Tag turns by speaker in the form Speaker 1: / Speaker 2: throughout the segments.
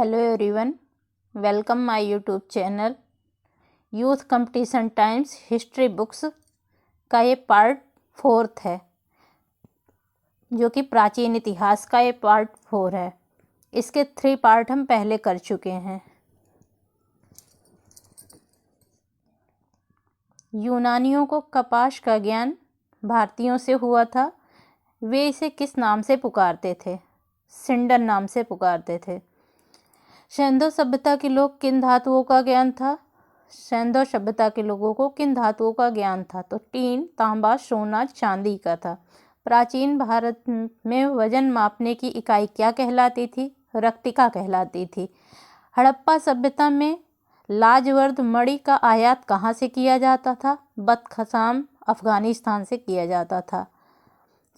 Speaker 1: Hello everyone, welcome my YouTube channel. Youth competition times history books का ये part 4 है, जो कि प्राचीन इतिहास का ये पार्ट 4 है। इसके 3 पार्ट हम पहले कर चुके हैं। यूनानियों को कपास का ज्ञान भारतीयों से हुआ था। वे इसे किस नाम से पुकारते थे? सिंडन नाम से पुकारते थे। सिंधु सभ्यता के लोग किन धातुओं का ज्ञान था? सिंधु सभ्यता के लोगों को किन धातुओं का ज्ञान था? तो टीन, तांबा, सोना, चांदी का था। प्राचीन भारत में वजन मापने की इकाई क्या कहलाती थी? रक्तिका कहलाती थी। हड़प्पा सभ्यता में लाजवर्द मणि का आयात कहाँ से किया जाता था? बदखशाम, अफगानिस्तान से किया जाता था।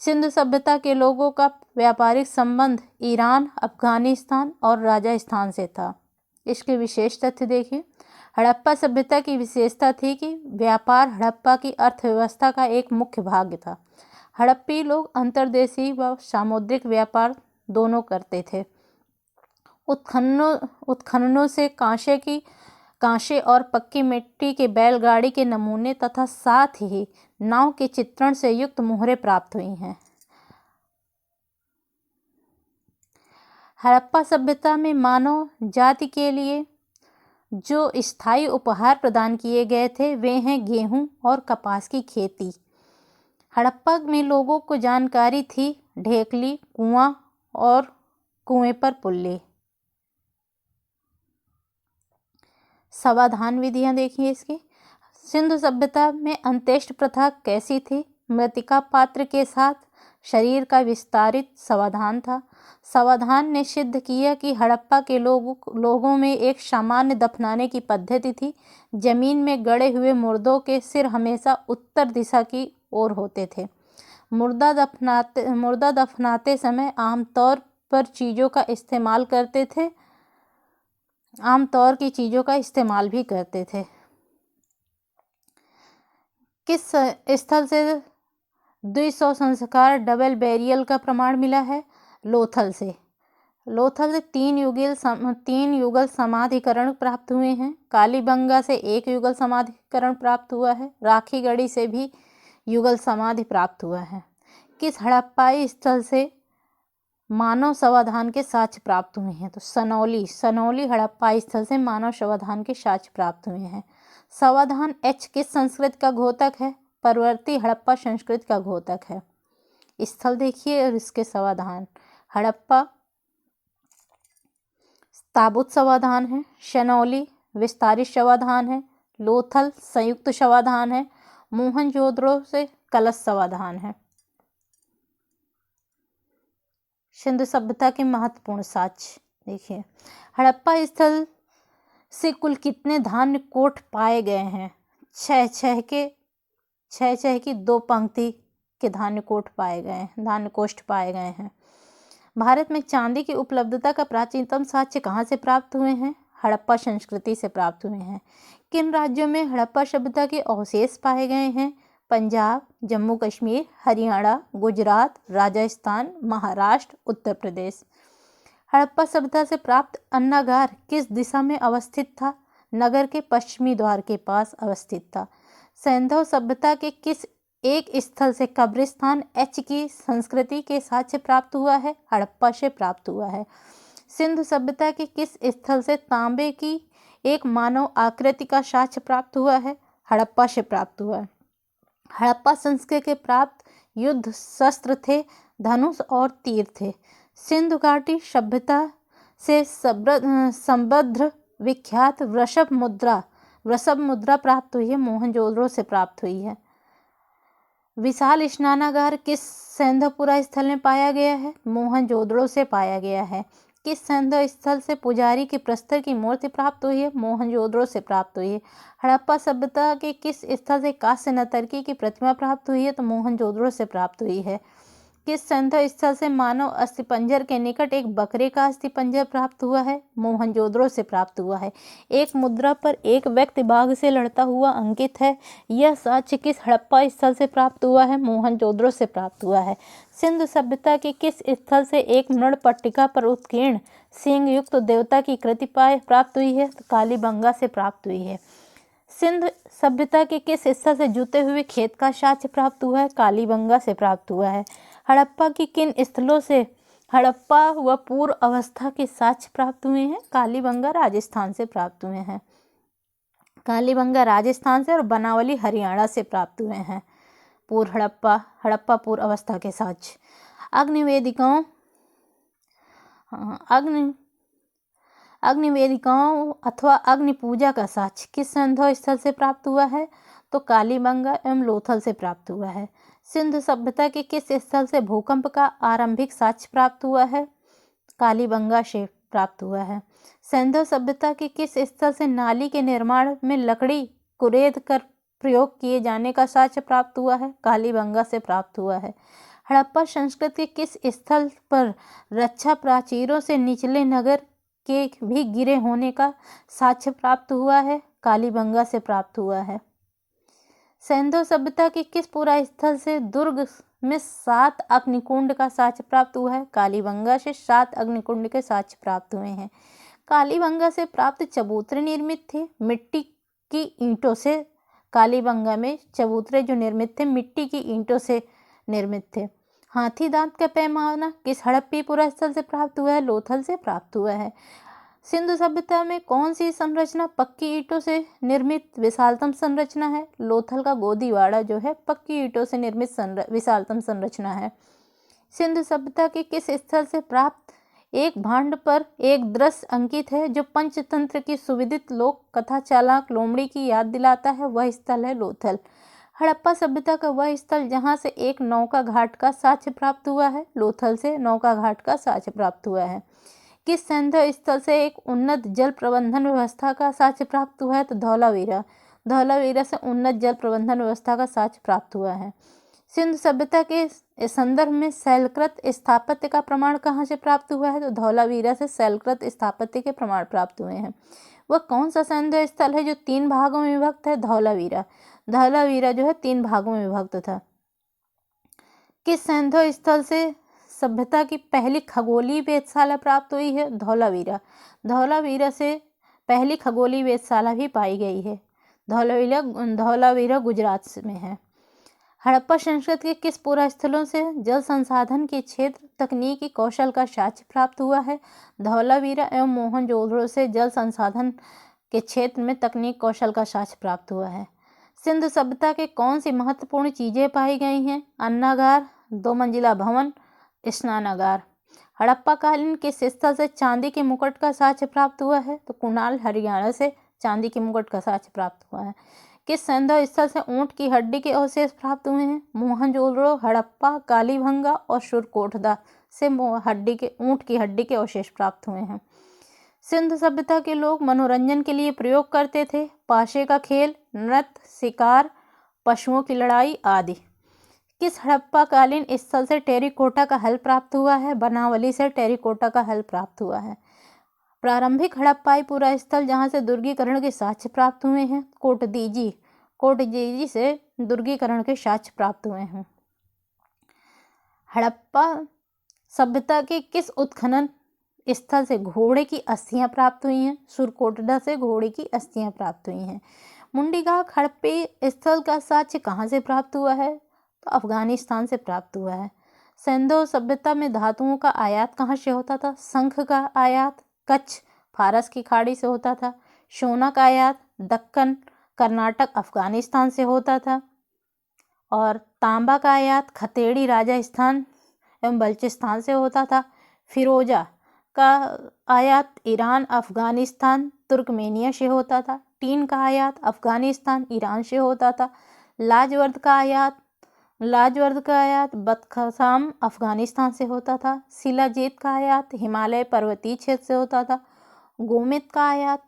Speaker 1: सिंधु सभ्यता के लोगों का व्यापारिक संबंध ईरान, अफगानिस्तान और राजस्थान से था। इसके विशेष तथ्य देखिए। हड़प्पा सभ्यता की विशेषता थी कि व्यापार हड़प्पा की अर्थव्यवस्था का एक मुख्य भाग था। हड़प्पी लोग अंतर्देशीय व सामुद्रिक व्यापार दोनों करते थे। उत्खननों से कांसे और पक्की मिट्टी के बैलगाड़ी के नमूने तथा साथ ही नाव के चित्रण से युक्त मोहरें प्राप्त हुई हैं। हड़प्पा सभ्यता में मानव जाति के लिए जो स्थायी उपहार प्रदान किए गए थे वे हैं गेहूं और कपास की खेती। हड़प्पा में लोगों को जानकारी थी ढेकली, कुआं और कुएं पर पुल्ले। समाधान विधियां देखिए इसकी। सिंधु सभ्यता में अंत्येष्टि प्रथा कैसी थी? मृतिका पात्र के साथ शरीर का विस्तारित समाधान था। समाधान ने सिद्ध किया कि हड़प्पा के लोगों में एक सामान्य दफनाने की पद्धति थी। जमीन में गड़े हुए मुर्दों के सिर हमेशा उत्तर दिशा की ओर होते थे। मुर्दा दफनाते समय आमतौर पर चीज़ों का इस्तेमाल करते थे। आमतौर की चीज़ों का इस्तेमाल भी करते थे। किस स्थल से 200 संस्कार डबल बैरियल का प्रमाण मिला है? लोथल से 3 युगल समाधिकरण प्राप्त हुए हैं। कालीबंगा से 1 युगल समाधिकरण प्राप्त हुआ है। राखीगढ़ी से भी युगल समाधि प्राप्त हुआ है। किस हड़प्पाई स्थल से मानव समाधान के साक्ष्य प्राप्त हुए हैं? तो सनौली हड़प्पा स्थल से मानव समाधान के साक्ष्य प्राप्त हुए हैं। समाधान एच किस संस्कृति का घोतक है? परवर्ती हड़प्पा संस्कृति का घोतक है। स्थल देखिए और इसके समाधान। हड़प्पा ताबूत समाधान है। सनौली विस्तारित समाधान है। लोथल संयुक्त समाधान है। मोहनजोदड़ो से कलश समाधान है। सिंधु सभ्यता के महत्वपूर्ण साक्ष्य देखिए। हड़प्पा स्थल से कुल कितने धान्य कोट पाए गए हैं? 6 की 2 पंक्ति के धान्य कोष्ठ पाए गए हैं। भारत में चांदी की उपलब्धता का प्राचीनतम साक्ष्य कहाँ से प्राप्त हुए हैं? हड़प्पा संस्कृति से प्राप्त हुए हैं। किन राज्यों में हड़प्पा सभ्यता के अवशेष पाए गए हैं? पंजाब, जम्मू कश्मीर, हरियाणा, गुजरात, राजस्थान, महाराष्ट्र, उत्तर प्रदेश। हड़प्पा सभ्यता से प्राप्त अन्नागार किस दिशा में अवस्थित था? नगर के पश्चिमी द्वार के पास अवस्थित था। सिंधु सभ्यता के किस एक स्थल से कब्रिस्तान एच की संस्कृति के साक्ष्य प्राप्त हुआ है? हड़प्पा से प्राप्त हुआ है। सिंधु सभ्यता के किस स्थल से तांबे की एक मानव आकृति का साक्ष्य प्राप्त हुआ है? हड़प्पा से प्राप्त हुआ है। हड़प्पा संस्कृति के प्राप्त युद्ध शस्त्र थे, धनुष और तीर थे। सिंधु घाटी सभ्यता से संबद्ध विख्यात वृषभ मुद्रा प्राप्त हुई है। मोहनजोदड़ो से प्राप्त हुई है। विशाल स्नानागार किस सिंधुपुरा स्थल में पाया गया है? मोहनजोदड़ो से पाया गया है। किस सिंधु स्थल से पुजारी के प्रस्तर की मूर्ति प्राप्त हुई है? मोहनजोदड़ो से प्राप्त हुई है। हड़प्पा सभ्यता के किस स्थल से कांस्य नर्तकी की प्रतिमा प्राप्त हुई है? तो मोहनजोदड़ो से प्राप्त हुई है। किस संदर्भ स्थल से मानव अस्थिपंजर के निकट एक बकरे का अस्थिपंजर प्राप्त हुआ है? मोहनजोदड़ो से प्राप्त हुआ है। एक मुद्रा पर एक व्यक्ति बाघ से लड़ता हुआ अंकित है। यह साक्ष्य किस हड़प्पा स्थल से प्राप्त हुआ है? मोहनजोदड़ो से प्राप्त हुआ है। सिंधु सभ्यता के किस स्थल से एक मृण पट्टिका पर उत्कीर्ण सिंह युक्त देवता की कृति प्राप्त हुई है? तो कालीबंगा से प्राप्त हुई है। सिंधु सभ्यता के किस स्थल से जुते हुए खेत का साक्ष्य प्राप्त हुआ है? कालीबंगा से प्राप्त हुआ है। हड़प्पा की किन स्थलों से हड़प्पा व पूर्व अवस्था के साक्ष्य प्राप्त हुए हैं? कालीबंगा राजस्थान से प्राप्त हुए हैं। कालीबंगा राजस्थान से और बनावली हरियाणा से प्राप्त हुए हैं। पूर्व हड़प्पा पूर्व अवस्था के साक्ष्य। अग्निवेदिकाओं अथवा अग्नि पूजा का साक्ष्य किस संदर्भ स्थल से प्राप्त हुआ है? तो कालीबंगा एवं लोथल से प्राप्त हुआ है। सिंधु सभ्यता के किस स्थल से भूकंप का आरंभिक साक्ष्य प्राप्त हुआ है? कालीबंगा से प्राप्त हुआ है। सिंधु सभ्यता के किस स्थल से नाली के निर्माण में लकड़ी कुरेद कर प्रयोग किए जाने का साक्ष्य प्राप्त हुआ है? कालीबंगा से प्राप्त हुआ है। हड़प्पा संस्कृति के किस स्थल पर रक्षा प्राचीरों से निचले नगर के भी गिरे होने का साक्ष्य प्राप्त हुआ है? कालीबंगा से प्राप्त हुआ है। सिंधु सभ्यता के किस पुरा स्थल से दुर्ग में 7 अग्निकुंड का साक्ष्य प्राप्त हुआ है? कालीबंगा से 7 अग्निकुंड के साक्ष्य प्राप्त हुए हैं। कालीबंगा से प्राप्त चबूतरे निर्मित थे मिट्टी की ईंटों से। कालीबंगा में चबूतरे जो निर्मित थे मिट्टी की ईंटों से निर्मित थे। हाथी दांत का पैमाना किस हड़प्पी पुरा स्थल से प्राप्त हुआ है? लोथल से प्राप्त हुआ है। सिंधु सभ्यता में कौन सी संरचना पक्की ईंटों से निर्मित विशालतम संरचना है? लोथल का गोदीवाड़ा जो है पक्की ईंटों से निर्मित विशालतम संरचना है। सिंधु सभ्यता के किस स्थल से प्राप्त एक भांड पर एक दृश्य अंकित है जो पंचतंत्र की सुविदित लोक कथा चालाक लोमड़ी की याद दिलाता है? वह स्थल है लोथल। हड़प्पा सभ्यता का वह स्थल जहाँ से एक नौका घाट का साक्ष्य प्राप्त हुआ है? लोथल से नौका घाट का साक्ष्य प्राप्त हुआ है। किस संदर्भ स्थल से एक उन्नत जल प्रबंधन व्यवस्था का साक्ष्य प्राप्त हुआ है? तो धौलावीरा से उन्नत जल प्रबंधन व्यवस्था का साक्ष्य प्राप्त हुआ है। सिंधु सभ्यता के संदर्भ में शैलकृत स्थापत्य का प्रमाण कहाँ से प्राप्त हुआ है? तो धौलावीरा से शैलकृत स्थापत्य के प्रमाण प्राप्त हुए हैं। वह कौन सा संदर्भ स्थल है जो 3 भागों में विभक्त है? धौलावीरा जो है 3 भागों में विभक्त था। किस संदर्भ स्थल से सभ्यता की पहली खगोलीय वेधशाला प्राप्त हुई है? धौलावीरा से पहली खगोलीय वेधशाला भी पाई गई है। धौलावीरा गुजरात में है। हड़प्पा संस्कृति के किस पुरा स्थलों से जल संसाधन के क्षेत्र तकनीकी कौशल का साक्ष्य प्राप्त हुआ है? धौलावीरा एवं मोहनजोदड़ो से जल संसाधन के क्षेत्र में तकनीक कौशल का साक्ष्य प्राप्त हुआ है। सिंधु सभ्यता के कौन सी महत्वपूर्ण चीजें पाई गई हैं? अन्नागार, 2 मंजिला भवन, स्नानागार। हड़प्पा कालीन किस स्थल से चांदी के मुकुट का साक्ष्य प्राप्त हुआ है? तो कुणाल हरियाणा से चांदी के मुकुट का साक्ष्य प्राप्त हुआ है। किस संदर्भ स्थल से ऊंट की हड्डी के अवशेष प्राप्त हुए हैं? मोहनजोदड़ो, हड़प्पा, कालीबंगा और सुरकोटदा से ऊंट की हड्डी के अवशेष प्राप्त हुए हैं। सिंधु सभ्यता के लोग मनोरंजन के लिए प्रयोग करते थे पाशे का खेल, नृत्य, शिकार, पशुओं की लड़ाई आदि। किस हड़प्पा कालीन स्थल से टेरिकोटा का हल प्राप्त हुआ है? बनावली से टेरिकोटा का हल प्राप्त हुआ है। प्रारंभिक हड़प्पाई पुरा स्थल जहाँ से दुर्गीकरण के साक्ष्य प्राप्त हुए हैं? कोटदीजी से दुर्गीकरण के साक्ष्य प्राप्त हुए हैं। हड़प्पा सभ्यता के किस उत्खनन स्थल से घोड़े की अस्थियां प्राप्त हुई हैं? सुरकोटदा से घोड़े की अस्थियां प्राप्त हुई हैं। मुंडीघाट हड़प्पी स्थल का साक्ष्य कहाँ से प्राप्त हुआ है? तो अफगानिस्तान से प्राप्त हुआ है। सिंधु सभ्यता में धातुओं का आयात कहाँ से होता था? शंख का आयात कच्छ फारस की खाड़ी से होता था। सोना का आयात दक्कन कर्नाटक अफगानिस्तान से होता था। और तांबा का आयात खतेड़ी राजस्थान एवं बलूचिस्तान से होता था। फिरोजा का आयात ईरान अफगानिस्तान तुर्कमेनिया से होता था। टीन का आयात अफगानिस्तान ईरान से होता था। लाजवर्द का आयात बदखशाम अफगानिस्तान से होता था। शिलाजीत का आयात हिमालय पर्वतीय क्षेत्र से होता था। गोमित का आयात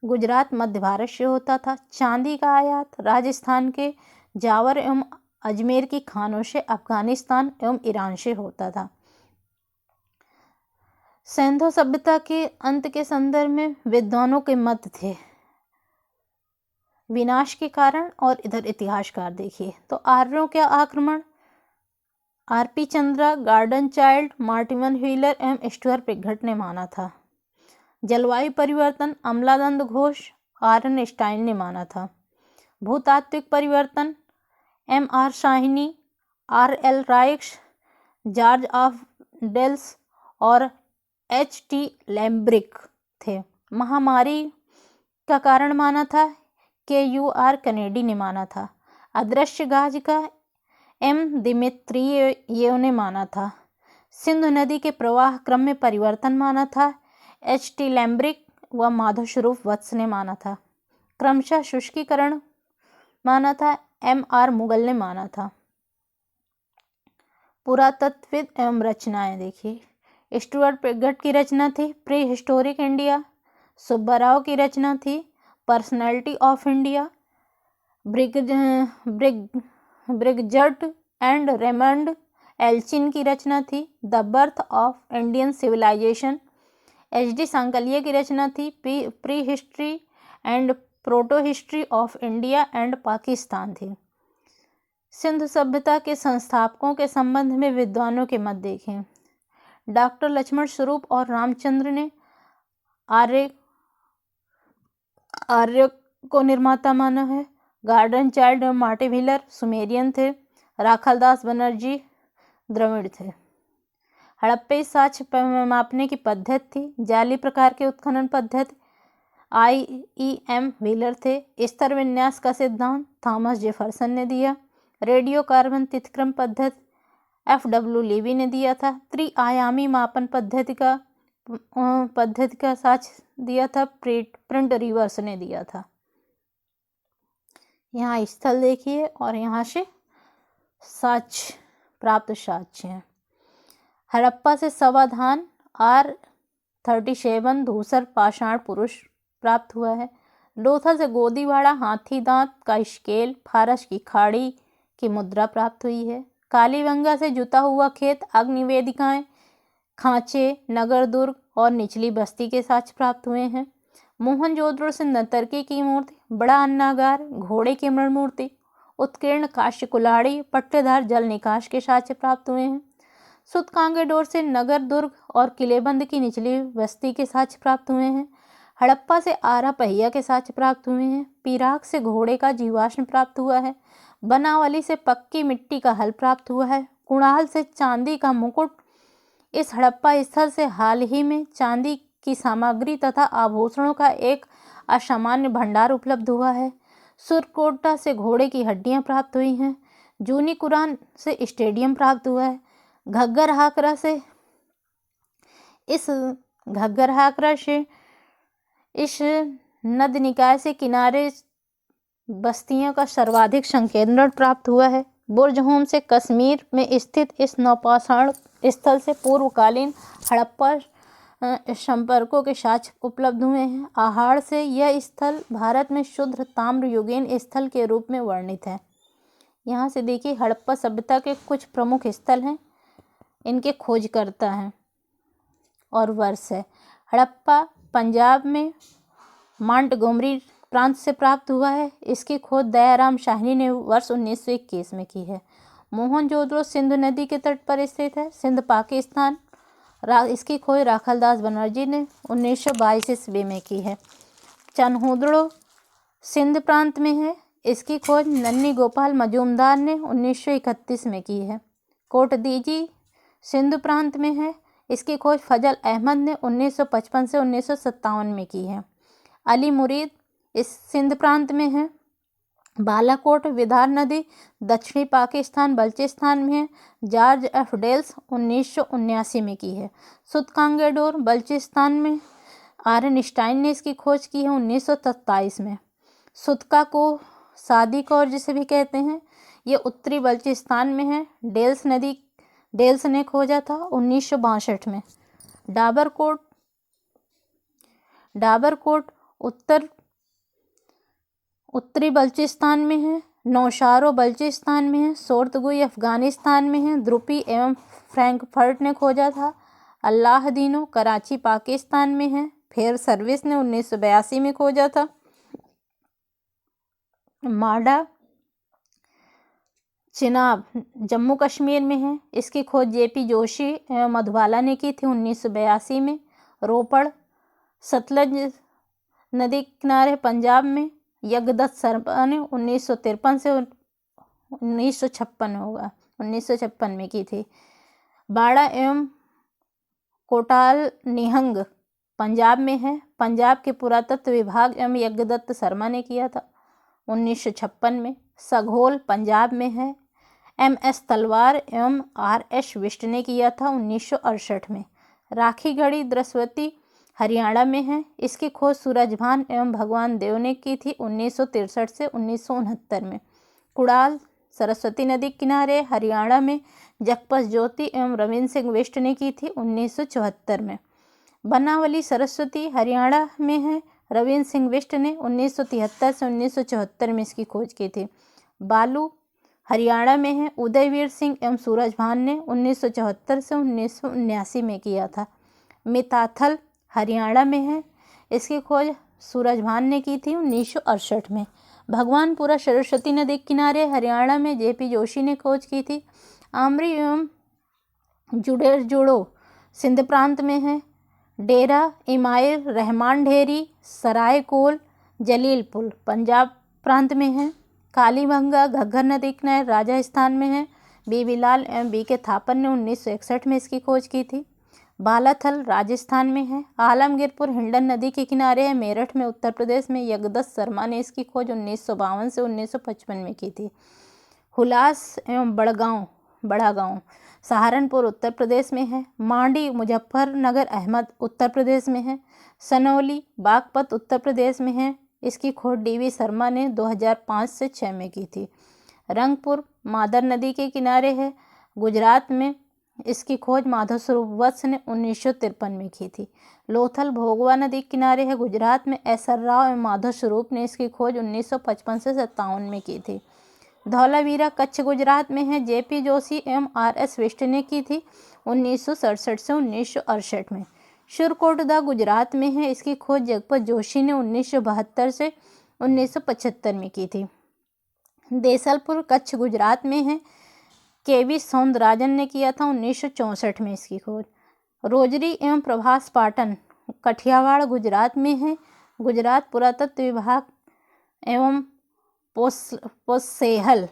Speaker 1: गुजरात मध्य भारत से होता था। चांदी का आयात राजस्थान के जावर एवं अजमेर की खानों से, अफगानिस्तान एवं ईरान से होता था। सिंधु सभ्यता के अंत के संदर्भ में विद्वानों के मत थे। विनाश के कारण और इधर इतिहासकार देखिए तो आर्यों का आक्रमण, RP Chandra, garden child, Martin wheeler एवं स्टुअर्ट पिगट ने माना था। जलवायु परिवर्तन, अमलानंद घोष, आर्नस्टाइन ने माना था। भूतात्विक परिवर्तन, M R. Sahni, R L. Raikes, George of Dales और एच.टी. लैम्ब्रिक थे। महामारी का कारण माना था के.यू.आर. कैनेडी ने माना था। अदृश्य गाज का एम. दिमित्रियेव ने माना था। सिंधु नदी के प्रवाह क्रम में परिवर्तन माना था एच.टी. लैम्ब्रिक व माधव स्वरूप वत्स ने माना था। क्रमशः शुष्कीकरण माना था एम.आर. मुगल ने माना था। पुरातत्वविद एवं रचनाएं देखिए, स्टुअर्ट पिगट की रचना थी प्री हिस्टोरिक इंडिया। सुब्बाराव की रचना थी personality of India. Bridget and Raymond Allchin की रचना थी the birth of Indian civilisation. H D. Sankalia की रचना थी pre history and proto history of India and Pakistan थी। सिंधु सभ्यता के संस्थापकों के संबंध में विद्वानों के मत देखें। डॉक्टर लक्ष्मण स्वरूप और रामचंद्र ने आर्य को निर्माता माना है। गार्डन चाइल्ड और मार्टिन व्हीलर सुमेरियन थे। राखालदास बनर्जी द्रविड़ थे। हड़प्पे साक्ष्य मापने की पद्धति थी जाली प्रकार के उत्खनन पद्धति। I.E.M. व्हीलर थे। स्तर विन्यास का सिद्धांत थॉमस जेफरसन ने दिया। रेडियो कार्बन तिथिक्रम पद्धति F.W. लीवी ने दिया था। त्रिआयामी मापन पद्धति का साक्ष्य दिया था प्रिंट रिवर्स ने दिया था। यहाँ स्थल देखिए और यहाँ से साक्ष्य प्राप्त साक्ष्य हैं। हड़प्पा से समाधान R37 धूसर पाषाण पुरुष प्राप्त हुआ है। लोथल से गोदीवाड़ा हाथी दांत का स्केल, फारस की खाड़ी की मुद्रा प्राप्त हुई है। कालीबंगा से जुता हुआ खेत, अग्निवेदिकाएं, खांचे, नगर दुर्ग और निचली बस्ती के साक्ष्य प्राप्त हुए हैं। मोहनजोदड़ो से नर्तकी की मूर्ति, बड़ा अन्नागार, घोड़े की मृण मूर्ति, उत्कीर्ण काश्य कुल्हाड़ी, पट्टेदार जल निकास के साक्ष्य प्राप्त हुए हैं। सुतकांगेडोर से नगर दुर्ग और किलेबंद की निचली बस्ती के साक्ष्य प्राप्त हुए हैं। हड़प्पा से आरा पहिया के साक्ष्य प्राप्त हुए हैं। पीराक से घोड़े का जीवाश्म प्राप्त हुआ है। बनावली से पक्की मिट्टी का हल प्राप्त हुआ है। कुणाल से चांदी का मुकुट। इस हड़प्पा स्थल से हाल ही में चांदी की सामग्री तथा आभूषणों का एक असामान्य भंडार उपलब्ध हुआ है। सुरकोटा से घोड़े की हड्डियां प्राप्त हुई हैं। जूनी कुरान से स्टेडियम प्राप्त हुआ है। घग्गर हाकरा से इस नद निकाय से किनारे बस्तियों का सर्वाधिक संकेंद्रण प्राप्त हुआ है। बुर्जहोम से कश्मीर में स्थित इस नौपाषाण स्थल से पूर्वकालीन हड़प्पा संपर्कों के साक्ष्य उपलब्ध हुए हैं। आहाड़ से यह स्थल भारत में शुद्ध ताम्र युगीन स्थल के रूप में वर्णित है। यहाँ से देखिए हड़प्पा सभ्यता के कुछ प्रमुख स्थल हैं, इनके खोजकर्ता हैं और वर्ष है। हड़प्पा पंजाब में मांटगोमरी प्रांत से प्राप्त हुआ है। इसकी खोज दयाराम साहनी ने वर्ष 1921 में की है। मोहनजोदड़ो सिंधु नदी के तट पर स्थित है, सिंध पाकिस्तान। इसकी खोज राखालदास बनर्जी ने 1922 ईस्वी में की है। चन्हुदड़ो सिंध प्रांत में है। इसकी खोज नन्नी गोपाल मजूमदार ने 1931 में की है। कोटदीजी सिंध प्रांत में है। इसकी खोज फजल अहमद ने 1955 से 1957 में की है। अली मुरीद इस सिंध प्रांत में है। बालाकोट विदार नदी दक्षिणी पाकिस्तान बल्चिस्तान में है। जॉर्ज एफ डेल्स 1979 में की है। सुतकांगेडोर बल्चिस्तान में आर्नस्टाइन ने इसकी खोज की है 1927 में। सुतका को सादी कौर जिसे भी कहते हैं, ये उत्तरी बल्चिस्तान में है। डेल्स ने खोजा था 1962 में। डाबरकोट उत्तरी बल्चिस्तान में है। नौशारो बलूचिस्तान में है। सोर्तगुई अफगानिस्तान में है। द्रुपी एवं फ्रैंकफर्ट ने खोजा था। अल्लाहदीनो कराची पाकिस्तान में है। फेयर सर्विस ने 1982 में खोजा था। माडा चिनाब जम्मू कश्मीर में है। इसकी खोज जेपी जोशी एवं मधुबाला ने की थी 1982 में। रोपड़ सतलज नदी किनारे पंजाब में यज्ञदत्त शर्मा ने 1953 से 1956 होगा 1956 में की थी। बाड़ा एवं कोटाल निहंग पंजाब में है। पंजाब के पुरातत्व विभाग एवं यज्ञदत्त शर्मा ने किया था 1956 में। सघोल पंजाब में है। MS तलवार एवं RS विष्ट ने किया था 1968 में। राखी गढ़ी द्रस्वती हरियाणा में है। इसकी खोज सूरजभान एवं भगवान देव ने की थी 1963 से 1969 में। कुड़ाल सरस्वती नदी किनारे हरियाणा में जगपत ज्योति एवं रविंद्र सिंह बिष्ट ने की थी 1974 में। बनावली सरस्वती हरियाणा में है। रविंद्र सिंह बिष्ट ने 1973 से 1974 में इसकी खोज की थी। बालू हरियाणा में है। उदयवीर सिंह एवं सूरजभान ने 1974 से 1979 में किया था। मिताथल हरियाणा में है। इसकी खोज सूरजभान ने की थी 1968 में। भगवानपुरा सरस्वती नदी किनारे हरियाणा में जेपी जोशी ने खोज की थी। आमरी एवं जुड़ो सिंध प्रांत में है। डेरा इमाइल रहमान ढेरी सरायकोल जलीलपुर पंजाब प्रांत में है। कालीबंगा घग्गर नदी किनारे राजस्थान में है। बीबीलाल एवं BK थापर ने 1961 में इसकी खोज की थी। बालाथल राजस्थान में है। आलमगीरपुर हिंडन नदी के किनारे है। मेरठ में उत्तर प्रदेश में यज्ञदत्त शर्मा ने इसकी खोज 1952 से 1955 में की थी। हुलास एवं बड़ागांव सहारनपुर उत्तर प्रदेश में है। मांडी मुजफ्फरनगर अहमद उत्तर प्रदेश में है। सनौली बागपत उत्तर प्रदेश में है। इसकी खोज DV शर्मा ने 2005 से 6 में की थी। रंगपुर मादर नदी के किनारे है गुजरात में। इसकी खोज माधव स्वरूप वत्स ने 1953 में की थी। लोथल भोगवा नदी किनारे है गुजरात में। SR राव एवं माधव स्वरूप ने इसकी खोज 1955 से 57 में की थी। धौलावीरा कच्छ गुजरात में है। JP जोशी एवं RS विष्ट ने की थी 1967 से 1968 में। शुरकोटदा गुजरात में है। इसकी खोज जगपत जोशी ने 1972 से 1975 में की थी। देसलपुर कच्छ गुजरात में है। KV सौंदराजन ने किया था 1964 में इसकी खोज। रोजरी एवं प्रभास पाटन कठियावाड़ गुजरात में है। गुजरात पुरातत्व विभाग एवं पोसेहल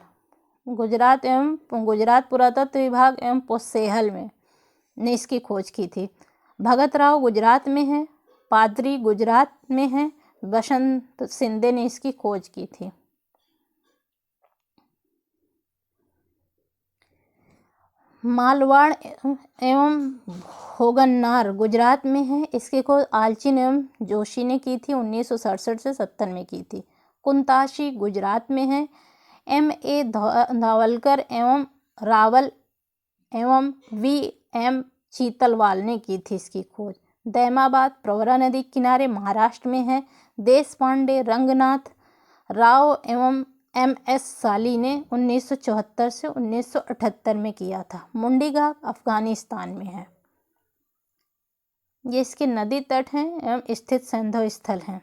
Speaker 1: गुजरात पुरातत्व विभाग एवं पोसेहल में ने इसकी खोज की थी। भगत राव गुजरात में है। पादरी गुजरात में है। बसंत सिंधे ने इसकी खोज की थी। मालवाड़ एवं होगन्नार गुजरात में है। इसकी खोज आलचिन एवं जोशी ने की थी 1967 से 70 में की थी। कुंताशी गुजरात में है। MA धावलकर एवं रावल एवं VM चीतलवाल ने की थी इसकी खोज। दैमाबाद प्रवरा नदी किनारे महाराष्ट्र में है। देश पांडे रंगनाथ राव एवं MS साली ने 1974 से 1978 में किया था। मुंडीघाट अफगानिस्तान में है। ये इसके नदी तट हैं एवं स्थित सैंधव स्थल हैं।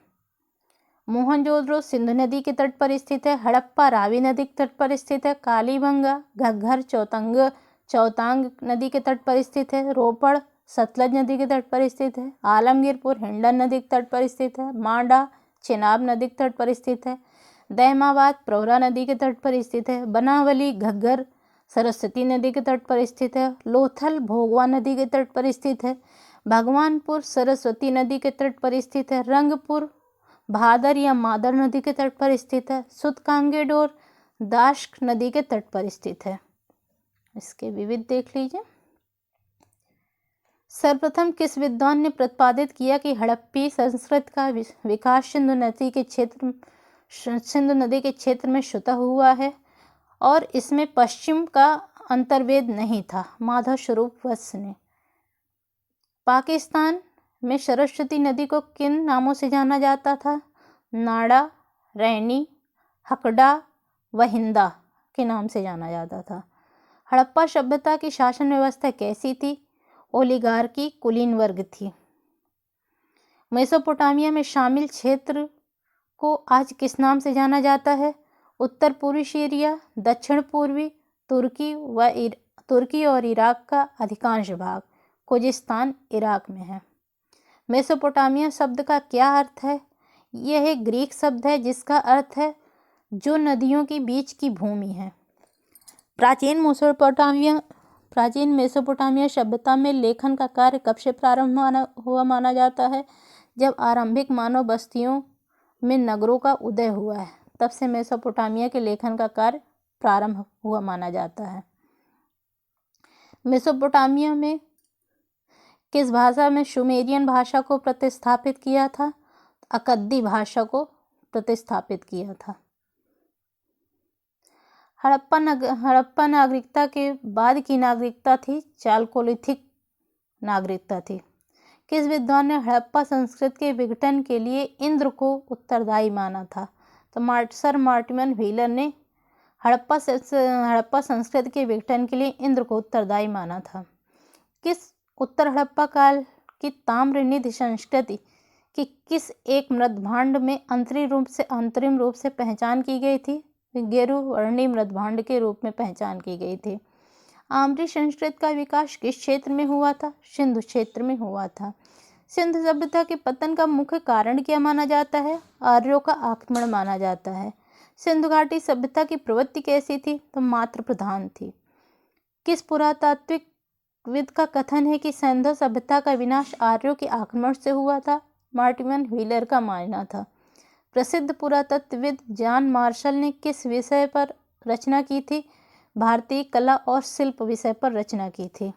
Speaker 1: मोहनजोदड़ो सिंधु नदी के तट पर स्थित है। हड़प्पा रावी नदी के तट पर स्थित है। कालीबंगा घग्गर चौतांग नदी के तट पर स्थित है। रोपड़ सतलज नदी के तट पर स्थित है। आलमगीरपुर हिंडन नदी के तट पर स्थित है। मांडा चिनाब नदी के तट पर स्थित है। दैमाबाद प्रवरा नदी के तट पर स्थित है। बनावली घग्गर सरस्वती नदी के तट पर स्थित है। लोथल भोगवा नदी के तट पर स्थित है। भगवानपुर सरस्वती नदी के तट पर स्थित है। रंगपुर भादर या मादर नदी के तट पर स्थित है। सुतकांगेडोर दाश्क नदी के तट पर स्थित है। इसके विविध देख लीजिए। सर्वप्रथम किस विद्वान ने प्रतिपादित किया कि हड़प्पी संस्कृत का विकास सिंधु नदी के क्षेत्र में स्वतः हुआ है और इसमें पश्चिम का अंतर्वेद नहीं था? माधव स्वरूप वत्स ने। पाकिस्तान में सरस्वती नदी को किन नामों से जाना जाता था? नाड़ा, रैनी, हकड़ा, वहिंदा के नाम से जाना जाता था। हड़प्पा सभ्यता की शासन व्यवस्था कैसी थी? ओलिगार्की, कुलीन वर्ग थी। मेसोपोटामिया में शामिल क्षेत्र को आज किस नाम से जाना जाता है? उत्तर पूर्वी सीरिया, दक्षिण पूर्वी तुर्की और इराक का अधिकांश भाग। खुजिस्तान इराक में है। मेसोपोटामिया शब्द का क्या अर्थ है? यह एक ग्रीक शब्द है जिसका अर्थ है जो नदियों के बीच की भूमि है। प्राचीन मेसोपोटामिया सभ्यता में लेखन का कार्य कब से प्रारंभ हुआ माना जाता है? जब आरंभिक मानव बस्तियों में नगरों का उदय हुआ है, तब से मेसोपोटामिया के लेखन का कार्य प्रारंभ हुआ माना जाता है। मेसोपोटामिया में किस भाषा में सुमेरियन भाषा को प्रतिस्थापित किया था? अकद्दी भाषा को प्रतिस्थापित किया था। हड़प्पा नागरिकता के बाद की नागरिकता थी चालकोलिथिक नागरिकता थी। किस विद्वान ने हड़प्पा संस्कृति के विघटन के लिए इंद्र को उत्तरदायी माना था? तो सर मार्टिन व्हीलर ने हड़प्पा संस्कृति के विघटन के लिए इंद्र को उत्तरदायी माना था। किस उत्तर हड़प्पा काल की ताम्रनिधि संस्कृति की किस एक मृदभांड में अंतरिम रूप से पहचान की गई थी? गेरुवर्णी मृदभांड के रूप में पहचान की गई थी। आम्री संस्कृति का विकास किस क्षेत्र में हुआ था? सिंधु क्षेत्र में हुआ था। सिंधु सभ्यता के पतन का मुख्य कारण क्या माना जाता है? आर्यों का आक्रमण माना जाता है। सिंधु घाटी सभ्यता की प्रवृत्ति कैसी थी? तो मातृ प्रधान थी। किस पुरातात्विक विद का कथन है कि सिंधु सभ्यता का विनाश आर्यों के आक्रमण से हुआ था? मार्टिन व्हीलर का मानना था। प्रसिद्ध पुरातत्वविद जॉन मार्शल ने किस विषय पर रचना की थी? भारतीय कला और शिल्प विषय पर रचना की थी।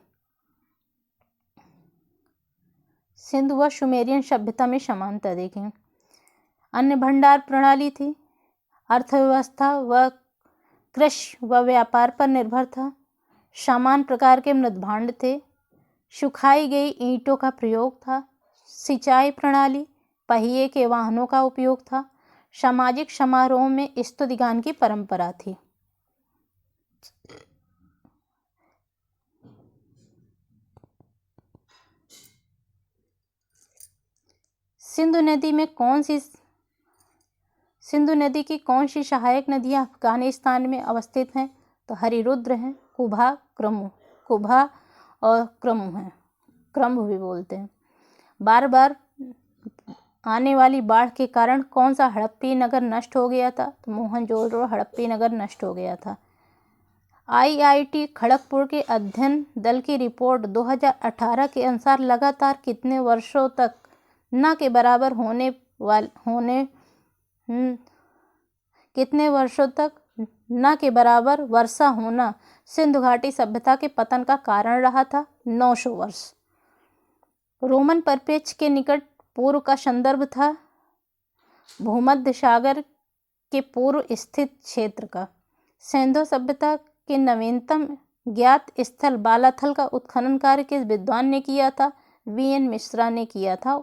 Speaker 1: सिंधु व सुमेरियन सभ्यता में समानता देखें। अन्न भंडार प्रणाली थी। अर्थव्यवस्था व कृषि व व्यापार पर निर्भर था। समान प्रकार के मृदभांड थे। सुखाई गई ईंटों का प्रयोग था। सिंचाई प्रणाली, पहिए के वाहनों का उपयोग था। सामाजिक समारोह में स्तुतिगान की परंपरा थी। सिंधु नदी की कौन सी सहायक नदियां अफगानिस्तान में अवस्थित हैं? तो हरिरुद्र हैं, कुभा और क्रमु हैं, क्रम्भ भी बोलते हैं। बार बार आने वाली बाढ़ के कारण कौन सा हड़प्पी नगर नष्ट हो गया था? तो मोहनजोदड़ो हड़प्पी नगर नष्ट हो गया था। IIT खड़गपुर के अध्ययन दल की रिपोर्ट 2018 के अनुसार लगातार कितने वर्षों तक न के बराबर वर्षा होना सिंधु घाटी सभ्यता के पतन का कारण रहा था? 900 वर्ष। रोमन परिप्रेक्ष्य के निकट पूर्व का संदर्भ था भूमध्य सागर के पूर्व स्थित क्षेत्र का। सिंधु सभ्यता के नवीनतम ज्ञात स्थल बालाथल का उत्खनन कार्य किस विद्वान ने किया था? VN मिश्रा ने किया था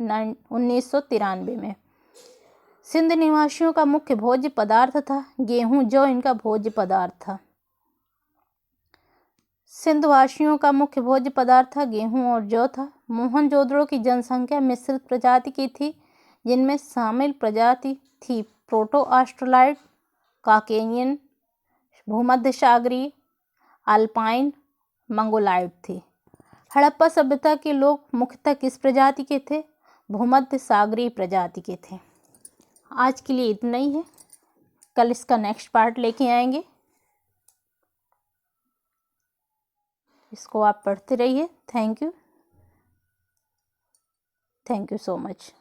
Speaker 1: 1993 में। सिंध निवासियों का मुख्य भोज्य पदार्थ था गेहूं, जौ इनका भोज्य पदार्थ था। सिंधवासियों का मुख्य भोज्य पदार्थ था गेहूं और जौ था। मोहनजोदड़ो की जनसंख्या मिश्रित प्रजाति की थी, जिनमें शामिल प्रजाति थी प्रोटो ऑस्ट्रेलॉइड, काकेनियन, भूमध्य सागरीय, अल्पाइन, मंगोलाइड थी। हड़प्पा सभ्यता के लोग मुख्यतः किस प्रजाति के थे? भूमध्य सागरीय प्रजाति के थे। आज के लिए इतना ही है, कल इसका नेक्स्ट पार्ट लेके आएंगे। इसको आप पढ़ते रहिए। Thank you so much.